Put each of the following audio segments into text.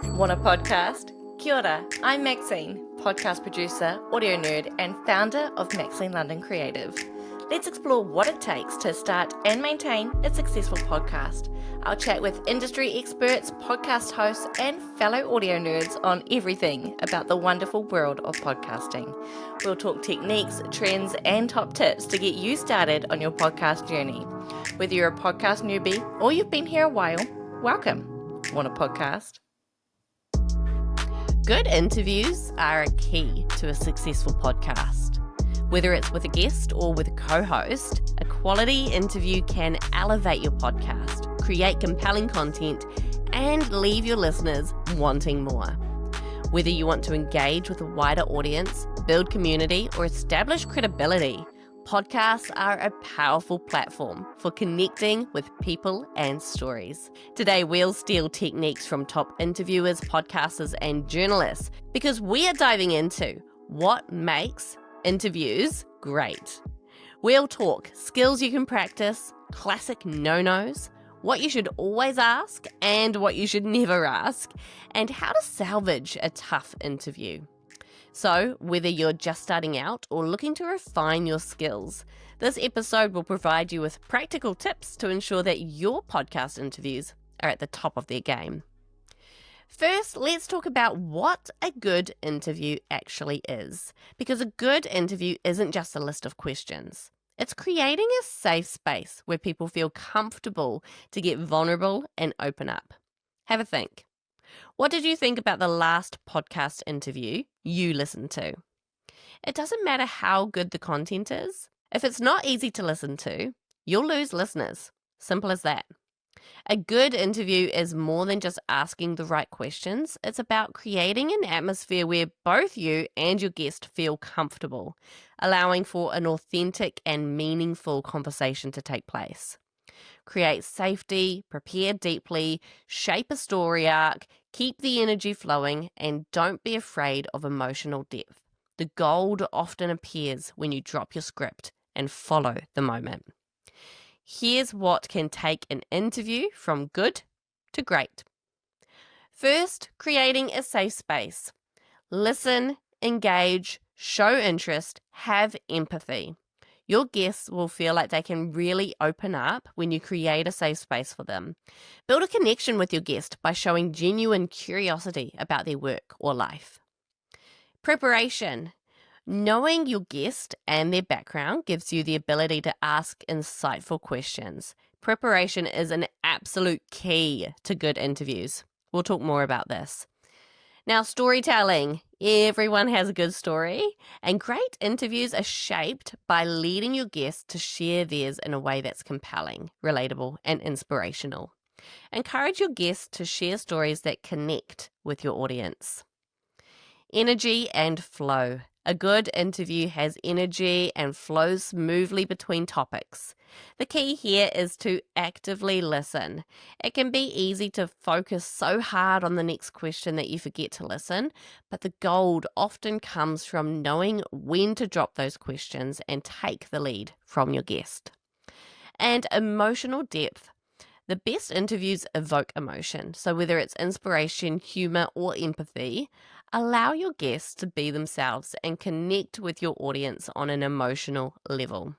Want a podcast? Kia ora, I'm Maxine, podcast producer, audio nerd, and founder of Maxine London Creative. Let's explore what it takes to start and maintain a successful podcast. I'll chat with industry experts, podcast hosts, and fellow audio nerds on everything about the wonderful world of podcasting. We'll talk techniques, trends, and top tips to get you started on your podcast journey. Whether you're a podcast newbie or you've been here a while, welcome. Want a podcast? Good interviews are a key to a successful podcast. Whether it's with a guest or with a co-host, a quality interview can elevate your podcast, create compelling content, and leave your listeners wanting more. Whether you want to engage with a wider audience, build community, or establish credibility, podcasts are a powerful platform for connecting with people and stories. Today, we'll steal techniques from top interviewers, podcasters, and journalists because we are diving into what makes interviews great. We'll talk skills you can practice, classic no-nos, what you should always ask and what you should never ask, and how to salvage a tough interview. So, whether you're just starting out or looking to refine your skills, this episode will provide you with practical tips to ensure that your podcast interviews are at the top of their game. First, let's talk about what a good interview actually is, because a good interview isn't just a list of questions. It's creating a safe space where people feel comfortable to get vulnerable and open up. Have a think. What did you think about the last podcast interview you listened to? It doesn't matter how good the content is. If it's not easy to listen to, you'll lose listeners. Simple as that. A good interview is more than just asking the right questions. It's about creating an atmosphere where both you and your guest feel comfortable, allowing for an authentic and meaningful conversation to take place. Create safety, prepare deeply, shape a story arc, keep the energy flowing, and don't be afraid of emotional depth. The gold often appears when you drop your script and follow the moment. Here's what can take an interview from good to great. First, creating a safe space. Listen, engage, show interest, have empathy. Your guests will feel like they can really open up when you create a safe space for them. Build a connection with your guest by showing genuine curiosity about their work or life. Preparation. Knowing your guest and their background gives you the ability to ask insightful questions. Preparation is an absolute key to good interviews. We'll talk more about this. Now, storytelling. Everyone has a good story, and great interviews are shaped by leading your guests to share theirs in a way that's compelling, relatable, and inspirational. Encourage your guests to share stories that connect with your audience. Energy and flow. A good interview has energy and flows smoothly between topics. The key here is to actively listen. It can be easy to focus so hard on the next question that you forget to listen, but the gold often comes from knowing when to drop those questions and take the lead from your guest. And emotional depth. The best interviews evoke emotion, so whether it's inspiration, humor, or empathy, allow your guests to be themselves and connect with your audience on an emotional level.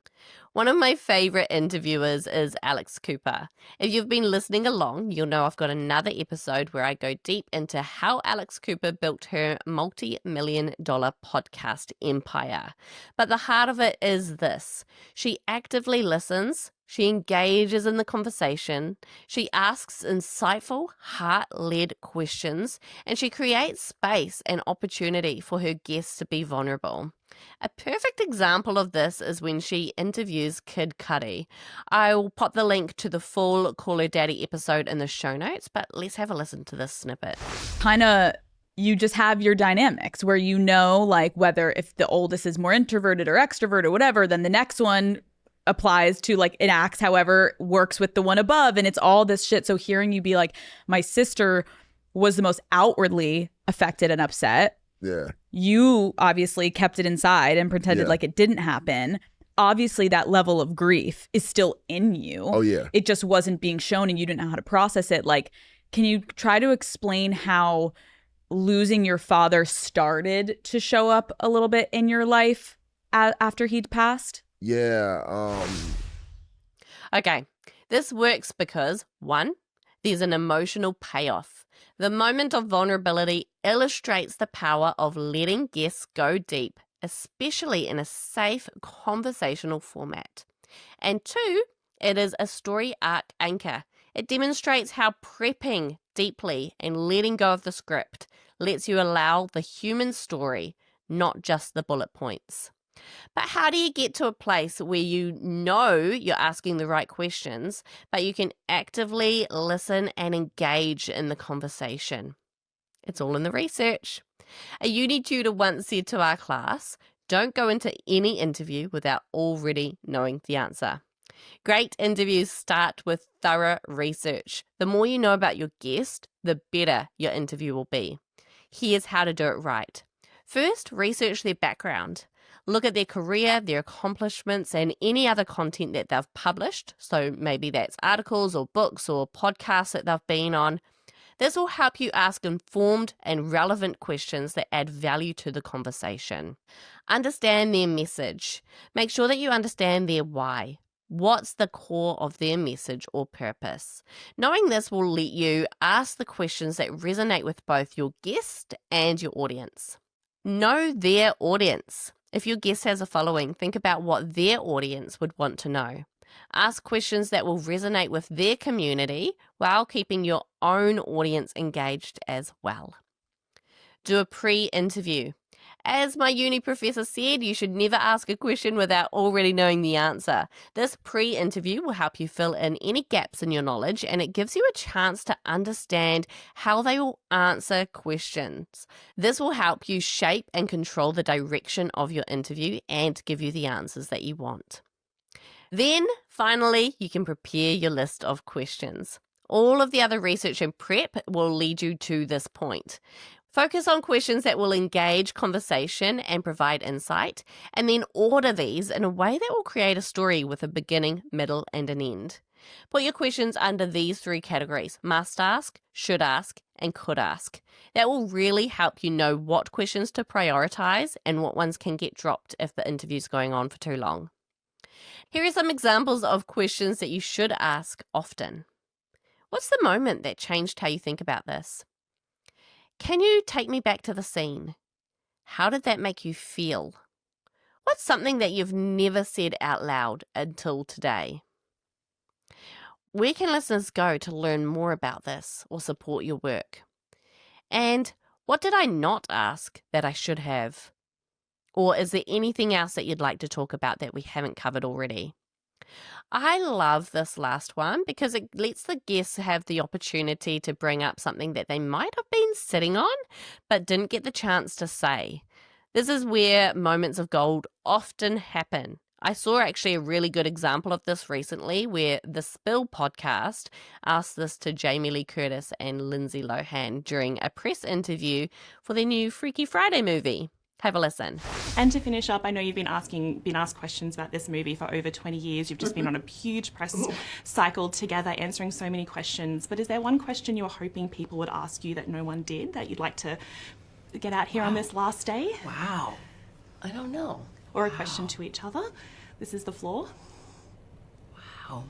One of my favorite interviewers is Alex Cooper. If you've been listening along, you'll know I've got another episode where I go deep into how Alex Cooper built her multi-million-dollar podcast empire. But the heart of it is this. She actively listens. She engages in the conversation, she asks insightful, heart-led questions, and she creates space and opportunity for her guests to be vulnerable. A perfect example of this is when she interviews Kid Cudi. I will pop the link to the full Call Her Daddy episode in the show notes, but let's have a listen to this snippet. Kind of, you just have your dynamics where you know, like, whether if the oldest is more introverted or extrovert or whatever, then the next one applies to, like, it acts however works with the one above, and it's all this shit. So hearing you be like, my sister was the most outwardly affected and upset. Yeah. You obviously kept it inside and pretended like it didn't happen. Obviously that level of grief is still in you. Oh yeah. It just wasn't being shown and you didn't know how to process it. Like, Can you try to explain how losing your father started to show up a little bit in your life after he'd passed? Yeah. Okay, this works because 1, there's an emotional payoff. The moment of vulnerability illustrates the power of letting guests go deep, especially in a safe conversational format. And 2, it is a story arc anchor. It demonstrates how prepping deeply and letting go of the script lets you allow the human story, not just the bullet points. But how do you get to a place where you know you're asking the right questions, but you can actively listen and engage in the conversation? It's all in the research. A uni tutor once said to our class, don't go into any interview without already knowing the answer. Great interviews start with thorough research. The more you know about your guest, the better your interview will be. Here's how to do it right. First, research their background. Look at their career, their accomplishments, and any other content that they've published. So maybe that's articles or books or podcasts that they've been on. This will help you ask informed and relevant questions that add value to the conversation. Understand their message. Make sure that you understand their why. What's the core of their message or purpose? Knowing this will let you ask the questions that resonate with both your guest and your audience. Know their audience. If your guest has a following, think about what their audience would want to know. Ask questions that will resonate with their community while keeping your own audience engaged as well. Do a pre-interview. As my uni professor said, you should never ask a question without already knowing the answer. This pre-interview will help you fill in any gaps in your knowledge, and it gives you a chance to understand how they will answer questions. This will help you shape and control the direction of your interview and give you the answers that you want. Then, finally, you can prepare your list of questions. All of the other research and prep will lead you to this point. Focus on questions that will engage conversation and provide insight, and then order these in a way that will create a story with a beginning, middle, and an end. Put your questions under these 3 categories: must ask, should ask, and could ask. That will really help you know what questions to prioritize and what ones can get dropped if the interview's going on for too long. Here are some examples of questions that you should ask often. What's the moment that changed how you think about this? Can you take me back to the scene? How did that make you feel? What's something that you've never said out loud until today? Where can listeners go to learn more about this or support your work? And what did I not ask that I should have? Or is there anything else that you'd like to talk about that we haven't covered already? I love this last one because it lets the guests have the opportunity to bring up something that they might have been sitting on but didn't get the chance to say. This is where moments of gold often happen. I saw actually a really good example of this recently where the Spill podcast asked this to Jamie Lee Curtis and Lindsay Lohan during a press interview for their new Freaky Friday movie. Have a listen. And to finish up, I know you've been asked questions about this movie for over 20 years. You've just been on a huge press cycle together, answering so many questions. But is there one question you're hoping people would ask you that no one did, that you'd like to get out here on this last day? Wow. I don't know. Or a question to each other? This is the floor. Wow.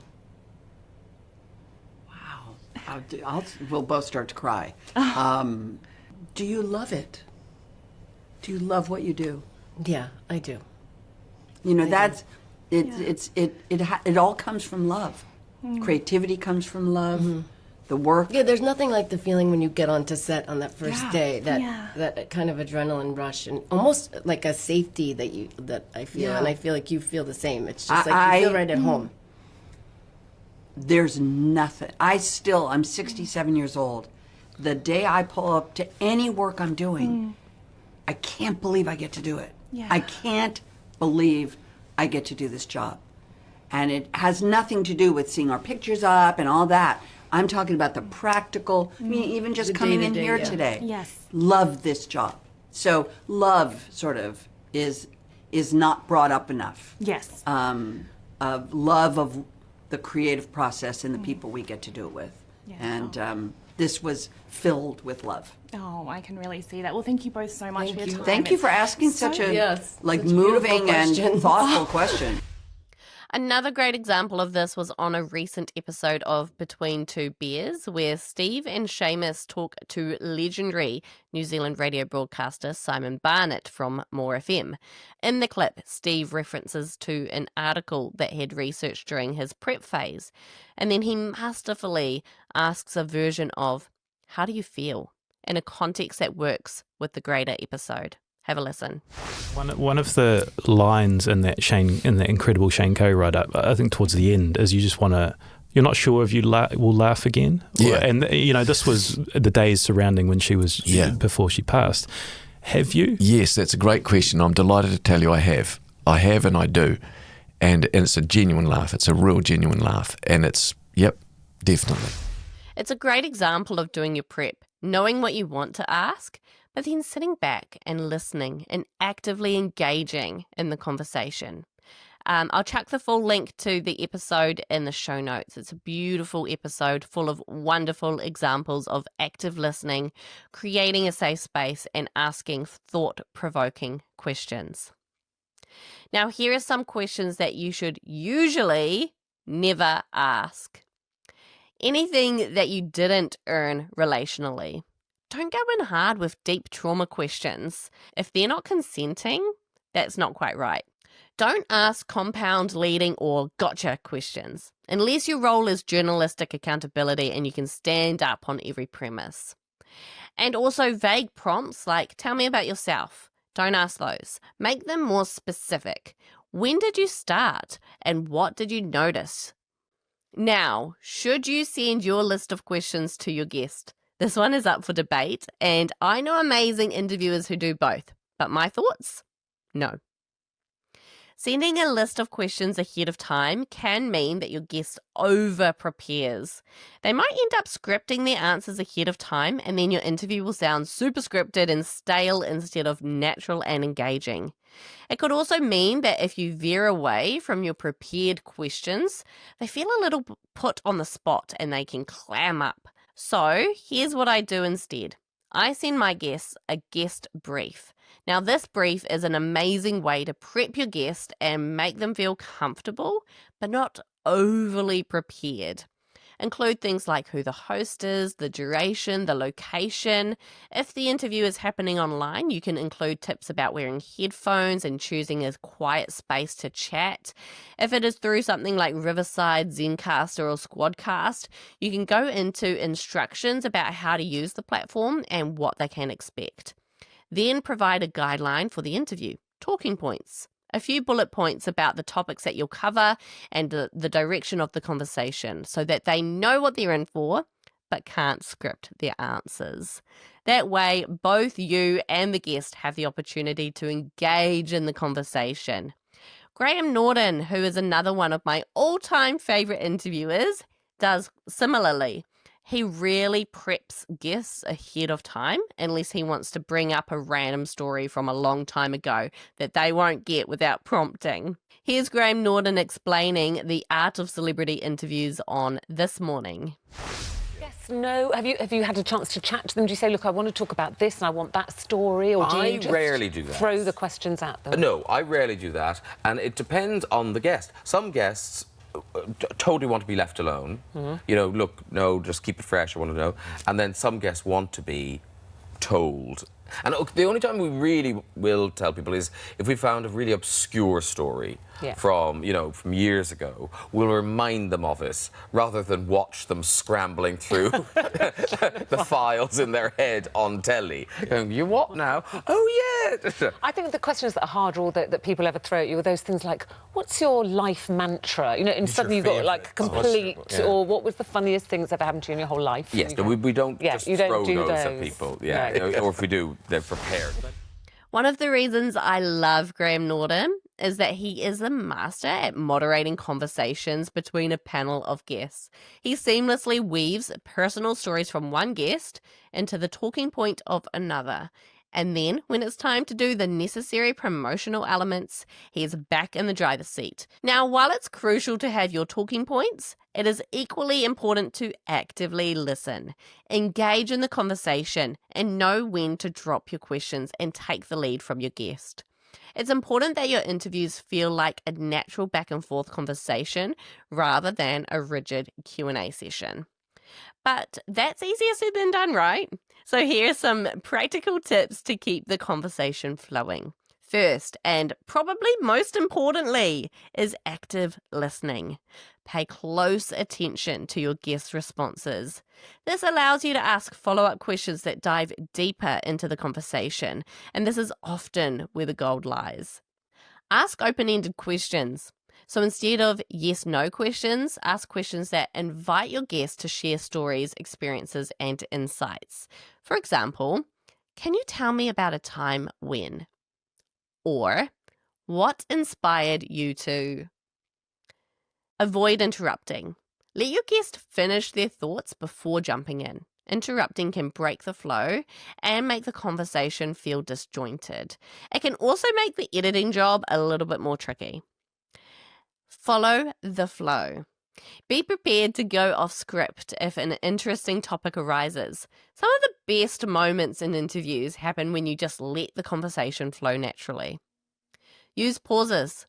We'll both start to cry. Do you love it? Do you love what you do? Yeah, I do. You know, it all comes from love. Creativity comes from love. The work. Yeah, there's nothing like the feeling when you get onto set on that first day, that kind of adrenaline rush and almost like a safety that I feel, and I feel like you feel the same. It's just like you feel right at home. There's nothing. I'm 67 years old. The day I pull up to any work I'm doing, I can't believe I get to do it. Yeah. I can't believe I get to do this job. And it has nothing to do with seeing our pictures up and all that. I'm talking about the practical, I mean, even just The coming in day-to-day, here yeah. today. Yes. Love this job. So love sort of is not brought up enough. Yes. Of love of the creative process and the people we get to do it with. Yeah. And this was filled with love. Oh, I can really see that. Well, thank you both so much for your time. Thank you for asking such a such moving beautiful and questions. thoughtful question. Another great example of this was on a recent episode of Between Two Beers, where Steve and Seamus talk to legendary New Zealand radio broadcaster Simon Barnett from More FM. In the clip, Steve references to an article that he'd researched during his prep phase, and then he masterfully asks a version of, "How do you feel?" in a context that works with the greater episode. Have a listen. One of the lines in that incredible Shane Coe write-up, I think towards the end, is you just want to, you're not sure if you will laugh again. Yeah. And, this was the days surrounding when she was, before she passed. Have you? Yes, that's a great question. I'm delighted to tell you I have. I have and I do. And it's a genuine laugh. It's a real genuine laugh. And it's, definitely. It's a great example of doing your prep, knowing what you want to ask, but then sitting back and listening and actively engaging in the conversation. I'll chuck the full link to the episode in the show notes. It's a beautiful episode full of wonderful examples of active listening, creating a safe space, and asking thought-provoking questions. Now, here are some questions that you should usually never ask. Anything that you didn't earn relationally. Don't go in hard with deep trauma questions. If they're not consenting, that's not quite right. Don't ask compound leading or gotcha questions, unless your role is journalistic accountability and you can stand up on every premise. And also vague prompts like, tell me about yourself. Don't ask those. Make them more specific. When did you start? And what did you notice? Now, should you send your list of questions to your guest? This one is up for debate, and I know amazing interviewers who do both, but my thoughts? No. Sending a list of questions ahead of time can mean that your guest over-prepares. They might end up scripting their answers ahead of time, and then your interview will sound super scripted and stale instead of natural and engaging. It could also mean that if you veer away from your prepared questions, they feel a little put on the spot and they can clam up. So here's what I do instead. I send my guests a guest brief. Now, this brief is an amazing way to prep your guest and make them feel comfortable, but not overly prepared. Include things like who the host is, the duration, the location. If the interview is happening online, you can include tips about wearing headphones and choosing a quiet space to chat. If it is through something like Riverside, Zencaster, or Squadcast, you can go into instructions about how to use the platform and what they can expect. Then provide a guideline for the interview, talking points. A few bullet points about the topics that you'll cover and the direction of the conversation so that they know what they're in for but can't script their answers. That way, both you and the guest have the opportunity to engage in the conversation. Graham Norton, who is another one of my all-time favourite interviewers, does similarly. He really preps guests ahead of time unless he wants to bring up a random story from a long time ago that they won't get without prompting. Here's Graham Norton explaining the art of celebrity interviews on This Morning. Yes, no. Have you had a chance to chat to them? Do you say, look, I want to talk about this and I want that story? Or do you just rarely do that. Throw the questions at them? No, I rarely do that. And it depends on the guest. Some guests totally want to be left alone. Mm-hmm. Look, no, just keep it fresh, I want to know. And then some guests want to be told. And the only time we really will tell people is if we found a really obscure story from years ago. We'll remind them of it rather than watch them scrambling through the files in their head on telly. Going, you what now? Oh, yeah. I think the questions that are hard or that people ever throw at you are those things like, what's your life mantra? And suddenly you've got like complete, or what was the funniest thing that's ever happened to you in your whole life? Yes, no, we don't just throw those at people. Yeah, no. Or if we do, they're prepared. One of the reasons I love Graham Norton is that he is a master at moderating conversations between a panel of guests. He seamlessly weaves personal stories from one guest into the talking point of another. And then, when it's time to do the necessary promotional elements, he's back in the driver's seat. Now, while it's crucial to have your talking points, it is equally important to actively listen, engage in the conversation, and know when to drop your questions and take the lead from your guest. It's important that your interviews feel like a natural back and forth conversation rather than a rigid Q&A session. But that's easier said than done, right? So here are some practical tips to keep the conversation flowing. First, and probably most importantly, is active listening. Pay close attention to your guests' responses. This allows you to ask follow-up questions that dive deeper into the conversation, and this is often where the gold lies. Ask open-ended questions. So instead of yes-no questions, ask questions that invite your guests to share stories, experiences, and insights. For example, can you tell me about a time when? Or, what inspired you to? Avoid interrupting. Let your guest finish their thoughts before jumping in. Interrupting can break the flow and make the conversation feel disjointed. It can also make the editing job a little bit more tricky. Follow the flow. Be prepared to go off script if an interesting topic arises. Some of the best moments in interviews happen when you just let the conversation flow naturally. Use pauses.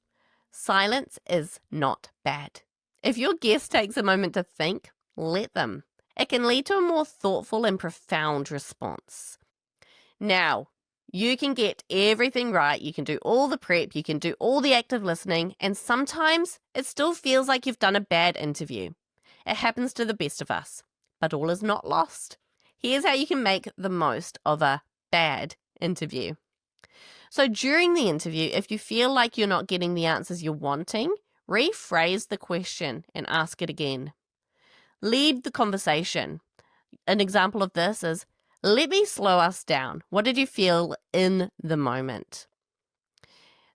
Silence is not bad. If your guest takes a moment to think, let them. It can lead to a more thoughtful and profound response. Now, you can get everything right, you can do all the prep, you can do all the active listening, and sometimes it still feels like you've done a bad interview. It happens to the best of us, but all is not lost. Here's how you can make the most of a bad interview. So during the interview, if you feel like you're not getting the answers you're wanting, rephrase the question and ask it again. Lead the conversation. An example of this is, let me slow us down. What did you feel in the moment?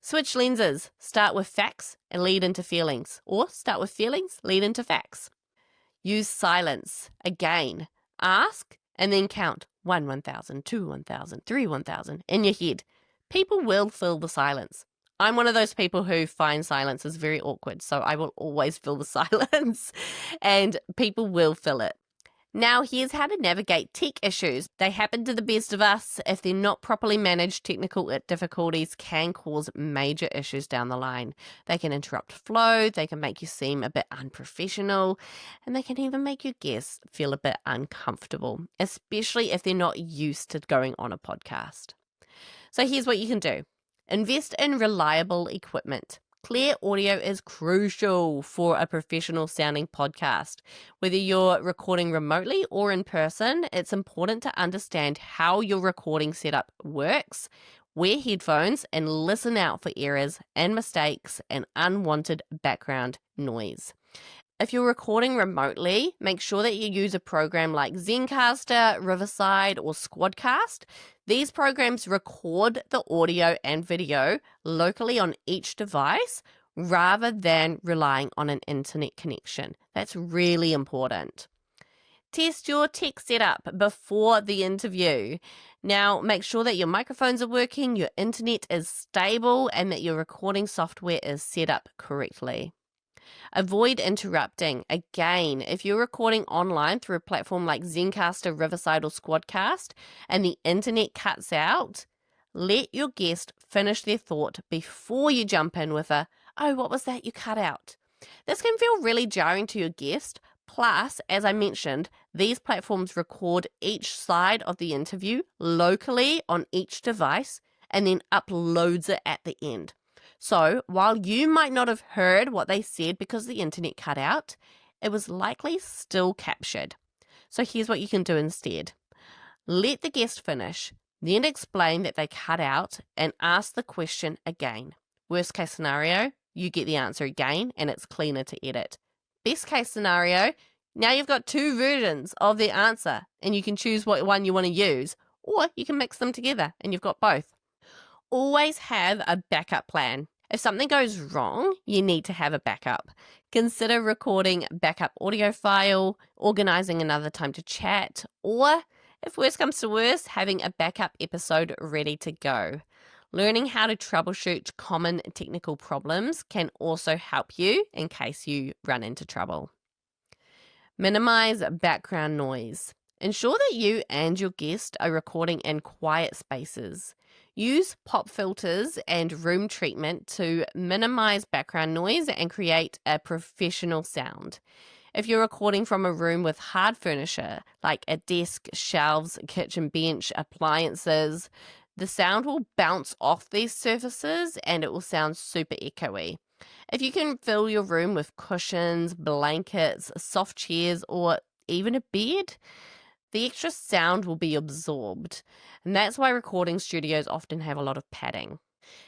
Switch lenses. Start with facts and lead into feelings, or start with feelings, lead into facts. Use silence. Again, ask and then count 1, 1,000, 2, 1,000, 3, 1,000 in your head. People will fill the silence. I'm one of those people who find silence is very awkward, so I will always fill the silence, and people will fill it. Now, here's how to navigate tech issues. They happen to the best of us. If they're not properly managed, technical difficulties can cause major issues down the line. They can interrupt flow, they can make you seem a bit unprofessional, and they can even make your guests feel a bit uncomfortable, especially if they're not used to going on a podcast. So here's what you can do. Invest in reliable equipment. Clear audio is crucial for a professional sounding podcast. Whether you're recording remotely or in person, it's important to understand how your recording setup works, wear headphones, and listen out for errors and mistakes and unwanted background noise. If you're recording remotely, make sure that you use a program like Zencastr, Riverside, or Squadcast. These programs record the audio and video locally on each device rather than relying on an internet connection. That's really important. Test your tech setup before the interview. Now, make sure that your microphones are working, your internet is stable, and that your recording software is set up correctly. Avoid interrupting. Again, if you're recording online through a platform like Zencastr, Riverside, or Squadcast, and the internet cuts out, let your guest finish their thought before you jump in with a, "Oh, what was that you cut out?" This can feel really jarring to your guest. Plus, as I mentioned, these platforms record each side of the interview locally on each device and then uploads it at the end. So, while you might not have heard what they said because the internet cut out, it was likely still captured. So here's what you can do instead. Let the guest finish, then explain that they cut out and ask the question again. Worst case scenario, you get the answer again and it's cleaner to edit. Best case scenario, now you've got two versions of the answer and you can choose what one you want to use, or you can mix them together and you've got both. Always have a backup plan. If something goes wrong, you need to have a backup. Consider recording backup audio file, organizing another time to chat, or If worse comes to worse, having a backup episode ready to go. Learning how to troubleshoot common technical problems can also help you in case you run into trouble. Minimize background noise. Ensure that you and your guest are recording in quiet spaces. Use pop filters and room treatment to minimize background noise and create a professional sound. If you're recording from a room with hard furniture, like a desk, shelves, kitchen bench, appliances, the sound will bounce off these surfaces and it will sound super echoey. If you can fill your room with cushions, blankets, soft chairs, or even a bed, the extra sound will be absorbed. And that's why recording studios often have a lot of padding.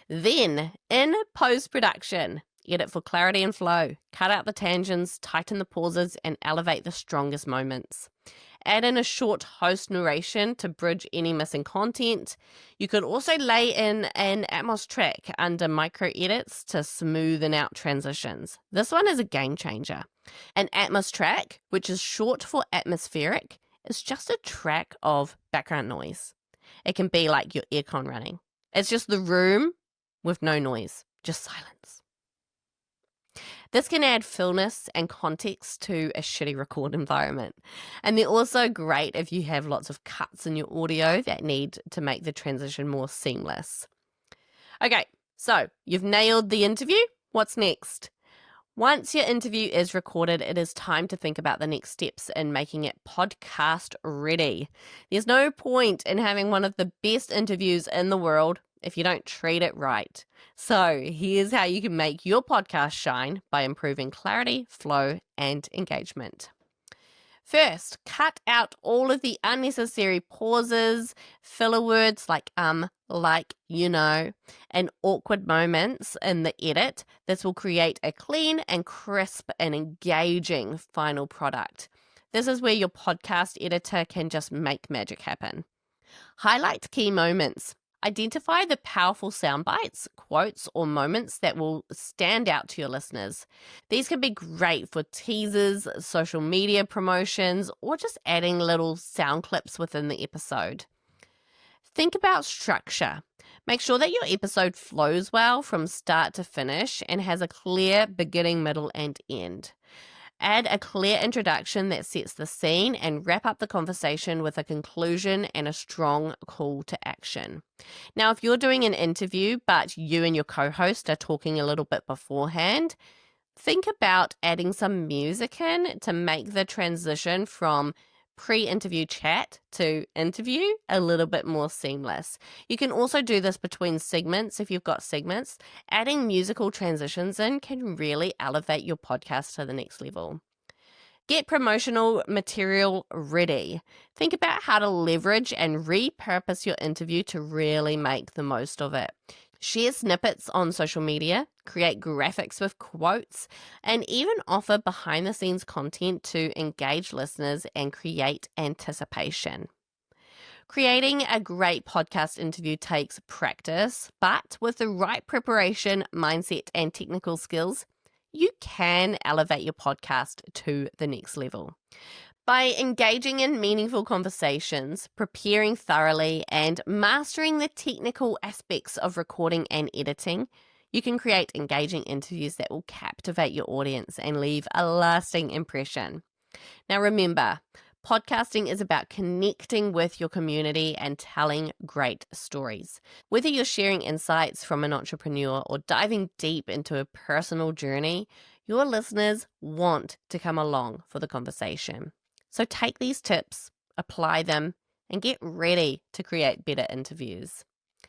Then, in post-production, edit for clarity and flow. Cut out the tangents, tighten the pauses, and elevate the strongest moments. Add in a short host narration to bridge any missing content. You could also lay in an Atmos track under micro edits to smoothen out transitions. This one is a game changer. An Atmos track, which is short for atmospheric, is just a track of background noise. It can be like your aircon running. It's just the room with no noise, just silence. This can add fullness and context to a shitty record environment. And they're also great if you have lots of cuts in your audio that need to make the transition more seamless. Okay, so you've nailed the interview. What's next? Once your interview is recorded, it is time to think about the next steps in making it podcast ready. There's no point in having one of the best interviews in the world if you don't treat it right. So here's how you can make your podcast shine by improving clarity, flow, and engagement. First, cut out all of the unnecessary pauses, filler words like, you know, and awkward moments in the edit. This will create a clean and crisp and engaging final product. This is where your podcast editor can just make magic happen. Highlight key moments. Identify the powerful sound bites, quotes, or moments that will stand out to your listeners. These can be great for teasers, social media promotions, or just adding little sound clips within the episode. Think about structure. Make sure that your episode flows well from start to finish and has a clear beginning, middle, and end. Add a clear introduction that sets the scene and wrap up the conversation with a conclusion and a strong call to action. Now, if you're doing an interview, but you and your co-host are talking a little bit beforehand, think about adding some music in to make the transition from pre-interview chat to interview a little bit more seamless. You can also do this between segments if you've got segments. Adding musical transitions in can really elevate your podcast to the next level. Get promotional material ready. Think about how to leverage and repurpose your interview to really make the most of it. Share snippets on social media, create graphics with quotes, and even offer behind-the-scenes content to engage listeners and create anticipation. Creating a great podcast interview takes practice, but with the right preparation, mindset, and technical skills, you can elevate your podcast to the next level. By engaging in meaningful conversations, preparing thoroughly, and mastering the technical aspects of recording and editing, you can create engaging interviews that will captivate your audience and leave a lasting impression. Now remember, podcasting is about connecting with your community and telling great stories. Whether you're sharing insights from an entrepreneur or diving deep into a personal journey, your listeners want to come along for the conversation. So take these tips, apply them, and get ready to create better interviews.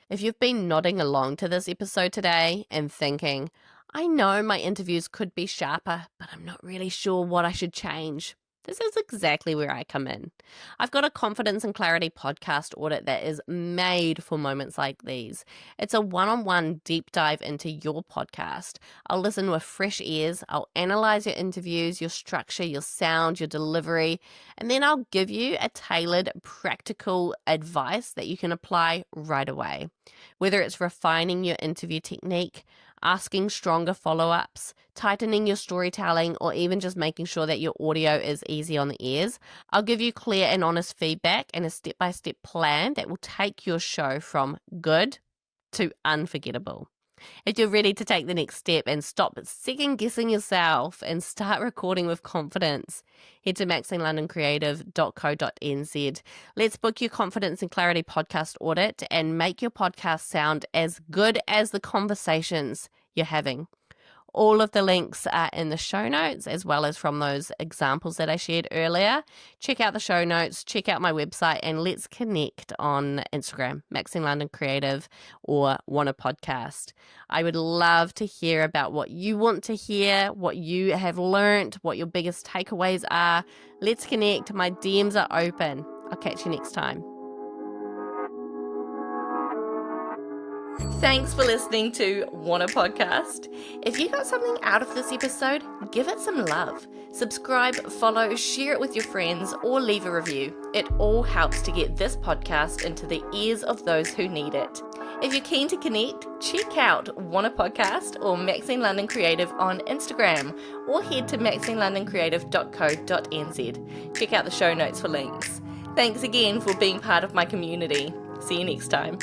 If you've been nodding along to this episode today and thinking, I know my interviews could be sharper, but I'm not really sure what I should change, this is exactly where I come in. I've got a confidence and clarity podcast audit that is made for moments like these. It's a one-on-one deep dive into your podcast. I'll listen with fresh ears. I'll analyze your interviews, your structure, your sound, your delivery, and then I'll give you a tailored, practical advice that you can apply right away. Whether it's refining your interview technique, asking stronger follow-ups, tightening your storytelling, or even just making sure that your audio is easy on the ears, I'll give you clear and honest feedback and a step-by-step plan that will take your show from good to unforgettable. If you're ready to take the next step and stop second-guessing yourself and start recording with confidence, head to maxineLondonCreative.co.nz. Let's book your Confidence and Clarity podcast audit and make your podcast sound as good as the conversations you're having. All of the links are in the show notes, as well as from those examples that I shared earlier. Check out the show notes, check out my website, and let's connect on Instagram, Maxine London Creative or Want a Podcast. I would love to hear about what you want to hear, what you have learnt, what your biggest takeaways are. Let's connect. My DMs are open. I'll catch you next time. Thanks for listening to Want a Podcast. If you got something out of this episode, give it some love. Subscribe, follow, share it with your friends, or leave a review. It all helps to get this podcast into the ears of those who need it. If you're keen to connect, check out Want a Podcast or Maxine London Creative on Instagram, or head to maxineLondonCreative.co.nz. Check out the show notes for links. Thanks again for being part of my community. See you next time.